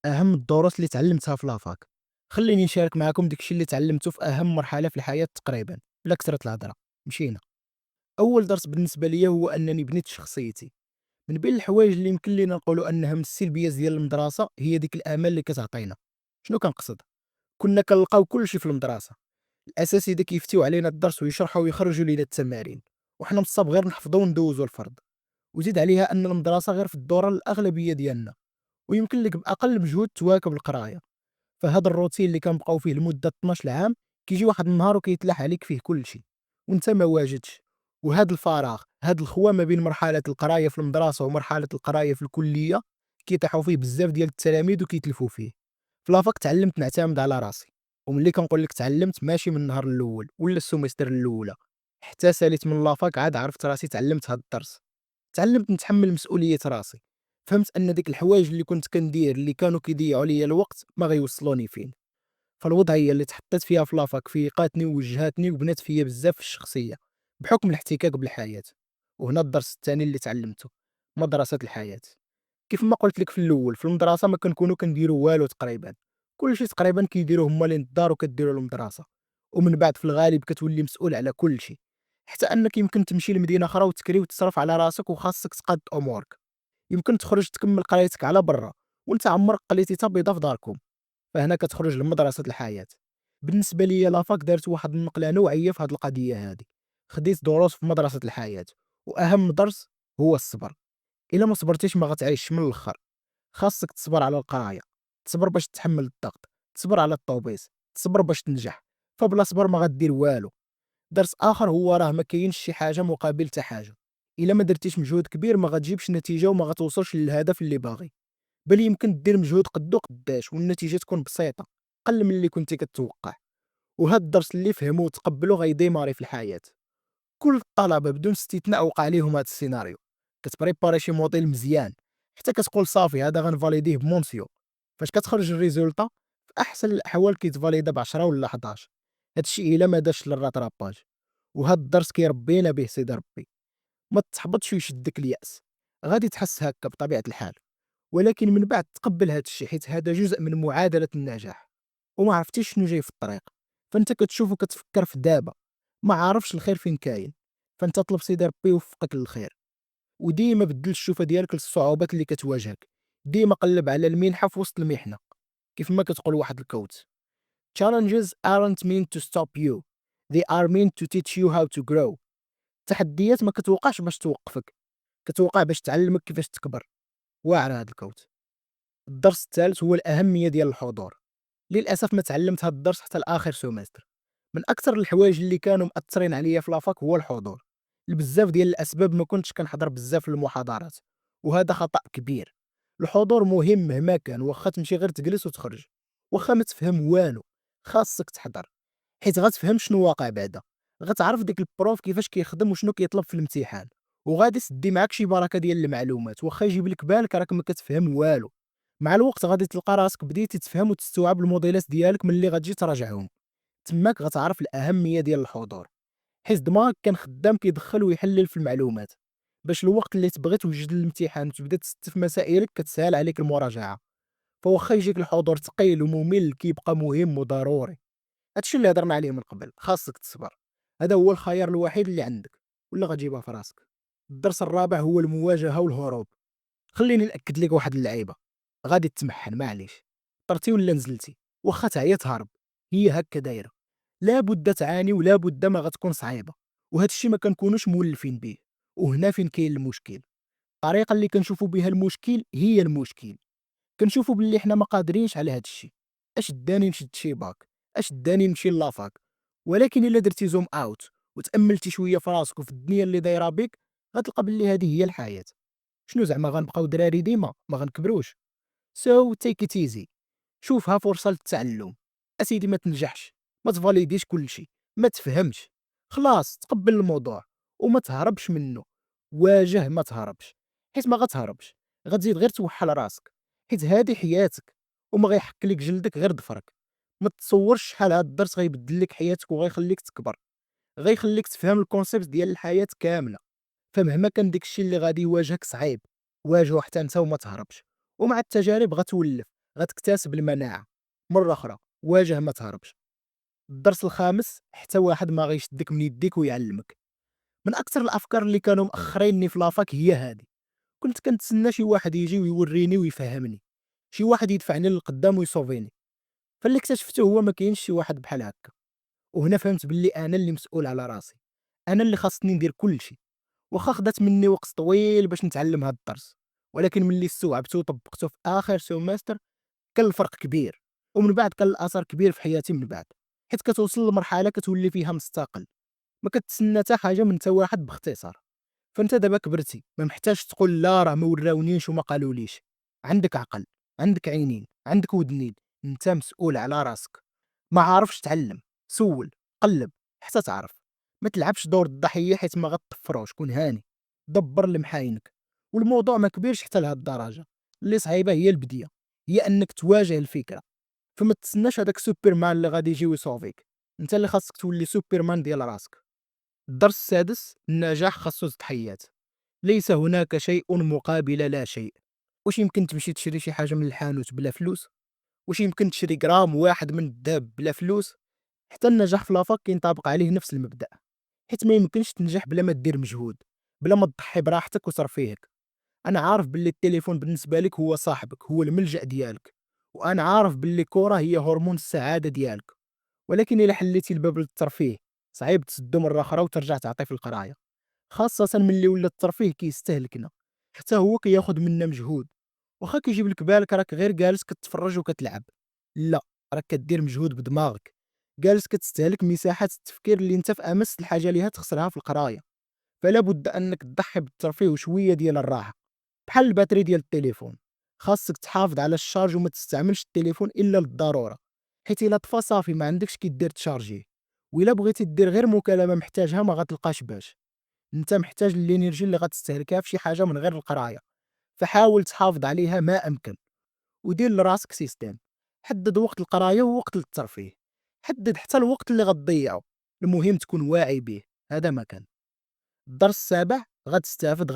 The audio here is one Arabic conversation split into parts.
أهم الدروس اللي تعلمتها في لافاك. خليني نشارك معكم داكشي اللي تعلمته في أهم مرحلة في الحياة تقريبا بلا كثرة الهضرة. مشينا. أول درس بالنسبة ليا هو أنني بنيت شخصيتي. من بين الحوايج اللي يمكن لينا نقولوا أنها من السلبيات ديال المدرسة هي ديك الآمال اللي كتعطينا. شنو كنقصد؟ كنا كنلقاو كلشي في المدرسة، الأساتذة كيفتيو علينا الدرس ويشرحوا ويخرجوا لينا التمارين، وحنا مصاب غير نحفظوا وندوزوا الفرض. وزيد عليها أن المدرسة غير في الدورة الأغلبية ديالنا، ويمكن لك بأقل مجهود تواكب القراية. فهاد الروتين اللي كنبقاو فيه لمدة 12 عام كيجي واحد النهار وكيتلاح عليك فيه كلشي وانت ما واجدش. وهاد الفراغ، هاد الخوا ما بين مرحلة القراية في المدرسة ومرحلة القراية في الكلية كيطيحوا فيه بزاف ديال التلاميذ وكيتلفوا فيه. في لافاك تعلمت نعتمد على راسي، وملي كنقول لك تعلمت ماشي من النهار الاول ولا السومستر الاولى، حتى ساليت من لافاك عاد عرفت راسي تعلمت هاد الدرس. تعلمت نتحمل مسؤولية راسي، فهمت أن ديك الحوايج اللي كنت كندير اللي كانوا كيضيعوا ليا الوقت ما غيوصلوني فين. فالوضعية اللي تحطيت فيها في لافاك فيقاتني ووجهاتني وبنات فيا بزاف في الشخصية بحكم الاحتكاك بالحياة. وهنا الدرس الثاني اللي تعلمته، مدرسة الحياة. كيف ما قلت لك في الاول، في المدرسة ما كنكونوا كنديروا والو تقريبا، كلشي تقريبا كيديروه هما اللي الدار وكديروا المدرسة. ومن بعد في الغالب كتولي مسؤول على كلشي، حتى انك يمكن تمشي لمدينة اخرى وتكري وتصرف على راسك وخاصك تقاد امورك. يمكن تخرج تكمل قرايتك على برا وانت عمرك قليتي تا بيضه في داركم. فهنا كتخرج لمدرسة الحياة. بالنسبة ليا لافاك دارت واحد النقلة نوعية في هاد القضية هادي. خديت دروس في مدرسة الحياة، وأهم درس هو الصبر. إلا ما صبرتيش ما غتعيش من الآخر. خاصك تصبر على القراية، تصبر باش تحمل الضغط، تصبر على الطوبيس، تصبر باش تنجح. فبلا صبر ما غدير والو. درس آخر هو راه ما كاينش شي حاجة مقابل تا حاجة. إلا ما درتيش مجهود كبير ما غتجيبش نتيجة وما غتوصلش للهدف اللي باغي. بل يمكن دير مجهود قدو قداش والنتيجة تكون بسيطة، قل من اللي كنتي كتوقع. وهاد الدرس اللي فهمو وتقبلو غيديماري في الحياة. كل الطلبة بدون استثناء وقع عليهم هاد السيناريو. كتبريباري شي موديل مزيان حتى كتقول صافي هذا غنفاليديه بمونسيو. فاش كتخرج الريزولطا في احسن الاحوال كيتفاليدا ب 10 ولا 11. هادشي الا ما داش للراتراباج. وهاد الدرس كيربينا به سيدي ربي. ما تحبطش ويشدك اليأس، غادي تحس هكا بطبيعة الحال، ولكن من بعد تقبل هذا الشيء حيت هذا جزء من معادلة النجاح. وما عرفتيش شنو جاي في الطريق، فانت كتشوف وكتفكر في دابا، ما عارفش الخير فين كاين. فانت طلب سيدي ربي يوفقك للخير، وديما بدل الشوفة ديالك للصعوبات اللي كتواجهك. ديما قلب على المنحة في وسط المحنة. كيف ما كتقول واحد الكوت: challenges aren't meant to stop you, they are meant to teach you how to grow. التحديات ما كتوقعش باش توقفك، كتوقع باش تعلمك كيفاش تكبر. واعر هذا الكوت. الدرس الثالث هو الأهمية ديال الحضور. للأسف ما تعلمت هذا الدرس حتى لآخر سومستر. من أكثر الحوايج اللي كانوا مأثرين عليا في لافاك هو الحضور. لبزاف ديال الأسباب ما كنتش كنحضر بزاف للمحاضرات، وهذا خطأ كبير. الحضور مهم مهما كان، واخا تمشي غير تجلس وتخرج، واخا ما تفهم والو، خاصك تحضر. حيت غتفهم شنو واقع بعدا، غتعرف ديك البروف كيفاش كيخدم وشنو كيطلب في الامتحان، وغادي تدي معاك شي بركه ديال المعلومات واخا يجيب لك بالك راك ما كتفهم والو. مع الوقت غادي تلقى راسك بديتي تفهم وتستوعب الموديلات ديالك ملي غتجي تراجعهم. تماك غتعرف الأهمية ديال الحضور، حيت دماغك كان خدام كيدخل ويحلل في المعلومات، باش الوقت اللي تبغي توجد للامتحان وتبدا تستف مسائلك كتسهل عليك المراجعة. فواخا يجيك الحضور ثقيل وممل كيبقى مهم وضروري. هادشي اللي هضرنا عليه من قبل، خاصك تصبر. هذا هو الخيار الوحيد اللي عندك، ولا غتجيبها في راسك. الدرس الرابع هو المواجهة والهروب. خليني نأكد لك واحد اللعيبة: غادي تمحن معليش، طرتي ولا نزلتي، واخا تعيا تهرب، هي هكا دايرة. لا بد تعاني ولا بد ما غتكون صعيبة، وهذا الشيء ما كنكونوش مولفين به. وهنا فين كاين المشكل. الطريقة اللي كنشوفوا بها المشكل هي المشكل. كنشوفوا باللي حنا ما قادرينش على هذا الشيء. اش داني نشد شي باك، اش داني نمشي لافاك. ولكن الا درتي زوم اوت وتاملتي شويه في راسك وفي الدنيا اللي دايره بك، غتلقى باللي هذه هي الحياه. شنو زعما غنبقاو دراري ديما ما غنكبروش؟ سو تيك ات ايزي، شوفها فرصه للتعلم. اسيدي ما تنجحش، ما تفاليديش كل شيء، ما تفهمش، خلاص تقبل الموضوع وما تهربش منه. واجه ما تهربش، حيت ما غتهربش، غتزيد غير توحل راسك. حيت هذه حياتك، وما غيحك لك جلدك غير ظفرك. ما تصورش شحال هاد الدرس غيبدل لك حياتك وغيخليك تكبر، غيخليك تفهم الكونسيبت ديال الحياة كاملة. فمهما كان داك الشيء اللي غادي يواجهك صعيب، واجهه حتى انت وما تهربش. ومع التجارب غتولف، غتكتسب المناعة. مرة أخرى واجه ما تهربش. الدرس الخامس: حتى واحد ما غيشدك من يديك ويعلمك. من أكثر الأفكار اللي كانوا مأخريني في لافاك هي هادي. كنت كنتسنى شي واحد يجي ويوريني ويفهمني، شي واحد يدفعني للقدام ويصوفيني. فاللي اكتشفته هو ما كاينش شي واحد بحال هكا. وهنا فهمت باللي أنا اللي مسؤول على راسي، أنا اللي خاصني ندير كل شي. واخا خدات مني وقت طويل باش نتعلم هاد الدرس، ولكن ملي استوعبته وطبقته في آخر سيمستر كان الفرق كبير. ومن بعد كان الأثر كبير في حياتي من بعد، حيت كتوصل لمرحلة كتولي فيها مستقل، ما كتسنى حتى حاجة من حتى واحد. باختصار، فانت دابا كبرتي، ما محتاج تقول لا راه ما وراونيش وما قالوليش. عندك عقل، عندك عينين، عندك ودنين. انت مسؤول على راسك. ما عارفش تعلم، سول، قلب حتى تعرف. ما تلعبش دور الضحيه حيت ما غتطفروش. كون هاني، دبر لمحاينك. والموضوع ما كبيرش حتى لهاد الدرجه. اللي صعيبه هي البديه، هي انك تواجه الفكره. فما تسناش هذاك سوبرمان اللي غادي يجي ويصوفيك. انت اللي خاصك تولي سوبرمان ديال راسك. الدرس السادس: النجاح خاصو تضحيات. ليس هناك شيء مقابل لا شيء. واش يمكن تمشي تشري شي حاجه من الحانوت بلا فلوس؟ واش يمكن تشري غرام واحد من الذهب بلا فلوس؟ حتى النجاح في لافاك كينطبق عليه نفس المبدأ. حيت ما يمكنش تنجح بلا ما دير مجهود، بلا ما تضحي براحتك وترفيهك. انا عارف باللي التليفون بالنسبه لك هو صاحبك، هو الملجأ ديالك. وانا عارف باللي الكره هي هرمون السعاده ديالك. ولكن الا حليتي الباب للترفيه، صعيب تسدو مره اخرى وترجع تعطي في القرايه. خاصه ملي ولا الترفيه كيستهلكنا، حتى هو كياخد منا مجهود. واخا كيجيب لك بالك راك غير جالس كتفرج وكتلعب، لا، راك كدير مجهود بدماغك. جالس كتستهلك مساحه التفكير اللي انت في امس الحاجه ليها تخسرها في القرايه. فلا بد انك تضحي بالترفيه وشويه ديال الراحه. بحال الباتري ديال التليفون، خاصك تحافظ على الشارج وما تستعملش التليفون الا للضروره. حيت الا طفى صافي ما عندكش كي دير تشارجيه. وإلا بغيتي دير غير مكالمه محتاجها ما غتلقاش باش. انت محتاج الانرجي اللي غتستهلكها في شي حاجه من غير القرايه. فحاول تحافظ عليها ما امكن. ودير لراسك سيستم: حدد وقت القرايه ووقت للترفيه. حدد حتى الوقت اللي غتضيعه، المهم تكون واعي به. هذا ما كان. الدرس السابع: غتستافد.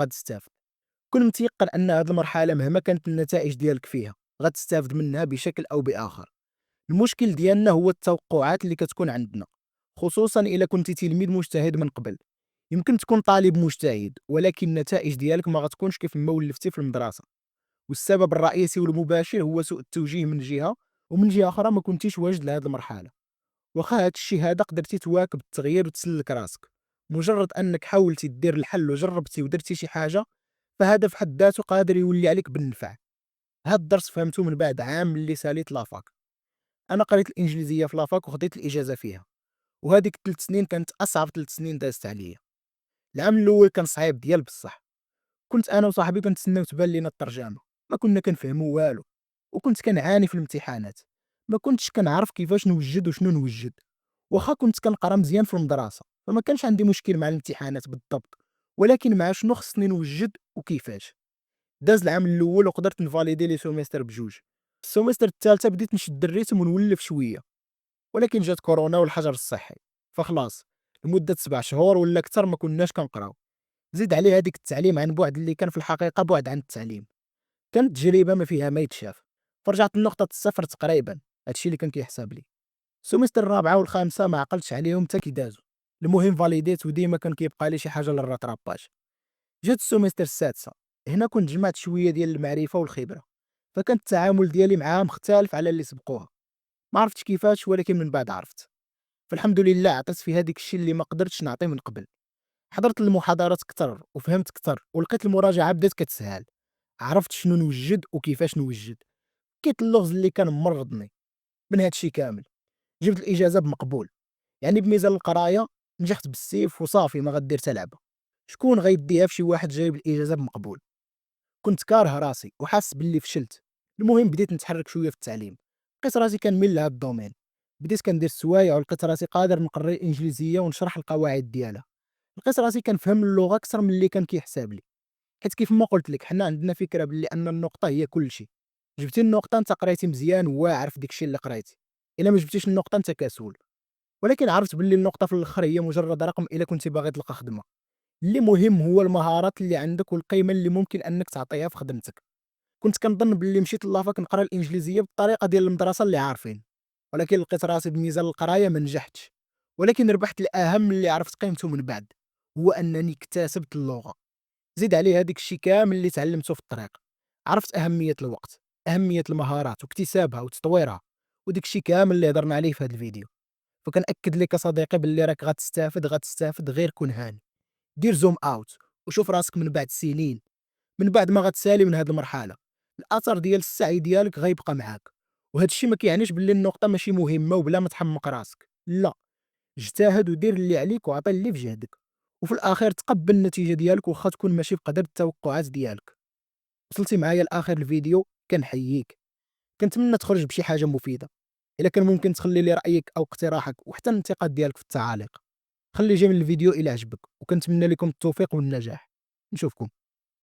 كن متيقن ان هذه المرحله مهما كانت النتائج ديالك فيها غتستافد منها بشكل او باخر. المشكل ديالنا هو التوقعات اللي كتكون عندنا، خصوصا الا كنتي تلميذ مجتهد من قبل. يمكن تكون طالب مجتهد ولكن النتائج ديالك ما غتكونش كيف ما ولفتي في المدرسه. والسبب الرئيسي والمباشر هو سوء التوجيه من جهه، ومن جهه اخرى ما كنتيش واجد لهذه المرحله. واخا هاد الشيء هذا قدرتي تواكب التغيير وتسلك راسك. مجرد انك حاولتي دير الحل وجربتي ودرتي شي حاجه، فهذا في حد ذاته قادر يولي عليك بالنفع. هاد الدرس فهمته من بعد عام اللي ساليت لافاك. انا قريت الانجليزيه في لافاك وخديت الاجازه فيها، وهذيك 3 سنين كانت اصعب 3 سنين دازت عليا. العام الاول كان صعيب ديال بصح. كنت انا وصاحبي كنتسناو تبان لينا الترجمه، ما كنا كنفهموا والو. وكنت كنعاني في الامتحانات، ما كنتش كنعرف كيفاش نوجد وشنو نوجد. واخا كنت كنقرا مزيان في المدرسه فما كانش عندي مشكل مع الامتحانات بالضبط، ولكن مع شنو خصني نوجد وكيفاش. داز العام الاول وقدرت نفاليدي لي سوميستر بجوج. السوميستر الثالثه بديت نشد الريتم ونولف شويه، ولكن جات كورونا والحجر الصحي. فخلاص، لمده 7 شهور ولا اكثر ما كناش كنقراو. زيد عليه هذيك التعليم عن بعد اللي كان في الحقيقه بعد عن التعليم. كانت تجربه ما فيها ما يتشاف. فرجعت لنقطه الصفر تقريبا. هادشي اللي كان كيحساب لي. السوميستر الرابعه والخامسه ما عقلتش عليهم حتى كي دازوا. المهم فاليديت وديما كان كيبقى لي شي حاجه للراتراباج. جات السوميستر السادسه، هنا كنت جمعت شويه ديال المعرفه والخبره. فكان التعامل ديالي معاها مختلف على اللي سبقوها. ما عرفتش كيفاش ولكن من بعد عرفت. فالحمد لله عطيت في هذيك الشيء اللي ما قدرتش نعطيه من قبل. حضرت المحاضرات كتر وفهمت كتر ولقيت المراجعه بدات كتسهل. عرفت شنو نوجد وكيفاش نوجد. لقيت اللغز اللي كان مرضني. من هاد الشيء كامل جبت الاجازه بمقبول. يعني بميزان القرايه نجحت بالسيف وصافي ما غدير حتى لعبه. شكون غيديها في شي واحد جايب الاجازه بمقبول؟ كنت كاره راسي وحاس باللي فشلت. المهم بديت نتحرك شويه في التعليم. لقيت راسي كنميل لهاد الدومين. بديت كندير السوايع ولقيت راسي قادر نقري الانجليزيه ونشرح القواعد ديالها. لقيت راسي كنفهم اللغه اكثر من اللي كان كيحساب لي. حيت كيف ما قلت لك حنا عندنا فكره باللي ان النقطه هي كل شيء. جبتي النقطه انت قريتي مزيان وواعر في داك الشيء اللي قريتي. الا ما جبتيش النقطه انت كسول. ولكن عرفت باللي النقطه في الاخر هي مجرد رقم الا كنتي باغي تلقى خدمه. اللي مهم هو المهارات اللي عندك والقيمه اللي ممكن انك تعطيها في خدمتك. كنت كنظن باللي مشيت لافاك نقرا الإنجليزية بالطريقة ديال المدرسة اللي عارفين، ولكن لقيت راسي بميزان القراية ما نجحتش، ولكن ربحت الأهم اللي عرفت قيمته من بعد، هو أنني اكتسبت اللغة. زيد عليه هاداك الشي كامل اللي تعلمته في الطريق، عرفت أهمية الوقت، أهمية المهارات واكتسابها وتطويرها، وداك الشي كامل اللي هضرنا عليه في هاد الفيديو. فكنأكد لك أصديقي باللي راك غتستافد غير كون هاني. دير زوم اوت وشوف راسك من بعد سنين، من بعد ما غتسالي من هاد المرحلة، الأثر ديال السعي ديالك غيبقى معاك. وهاد الشي ما كيعنيش باللي النقطة ماشي مهمة وبلا ما تحمق راسك، لا، اجتهد ودير اللي عليك وعطي اللي في جهدك، وفي الأخير تقبل النتيجة ديالك واخا تكون ماشي بقدر التوقعات ديالك. وصلتي معايا لآخر الفيديو كنحييك، كنتمنى تخرج بشي حاجة مفيدة. إلا كان ممكن تخلي لي رأيك أو اقتراحك وحتى الانتقاد ديالك في التعاليق. خلي جيم الفيديو إلى عجبك، وكنتمنى لكم التوفيق والنجاح. نشوفكم.